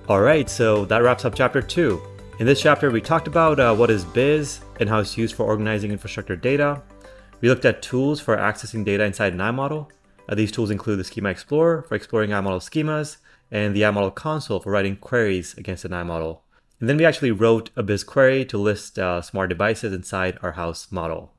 Alright, so that wraps up chapter 2. In this chapter, we talked about what is BIS and how it's used for organizing infrastructure data. We looked at tools for accessing data inside an iModel. These tools include the Schema Explorer for exploring iModel schemas and the iModel console for writing queries against an iModel. And then we actually wrote a BIS query to list smart devices inside our house model.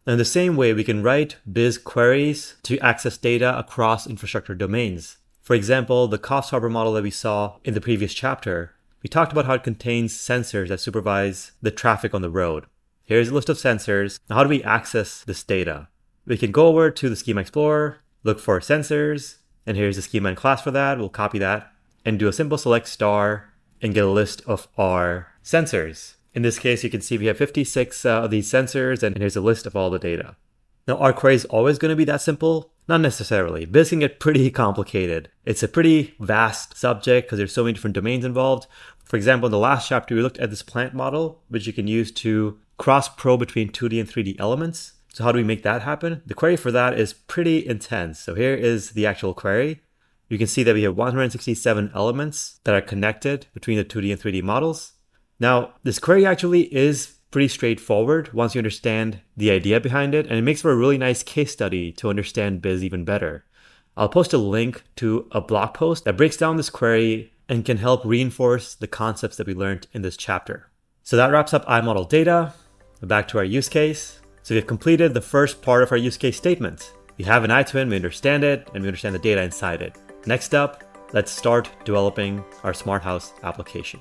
In the same way, we can write BIS queries to access data across infrastructure domains. For example, the Coffs Harbour model that we saw in the previous chapter, we talked about how it contains sensors that supervise the traffic on the road. Here's a list of sensors. Now, how do we access this data? We can go over to the Schema Explorer, look for sensors, and here's the schema and class for that. We'll copy that and do a simple select star and get a list of our sensors. In this case, you can see we have 56 of these sensors, and here's a list of all the data. Now, are queries always going to be that simple? Not necessarily. BIS can get pretty complicated. It's a pretty vast subject because there's so many different domains involved. For example, in the last chapter, we looked at this plant model, which you can use to cross-probe between 2D and 3D elements. So how do we make that happen? The query for that is pretty intense. So here is the actual query. You can see that we have 167 elements that are connected between the 2D and 3D models. Now, this query actually is pretty straightforward once you understand the idea behind it, and it makes for a really nice case study to understand BIS even better. I'll post a link to a blog post that breaks down this query and can help reinforce the concepts that we learned in this chapter. So that wraps up iModel data. Back to our use case. So we've completed the first part of our use case statement. We have an iTwin, we understand it, and we understand the data inside it. Next up, let's start developing our smart house application.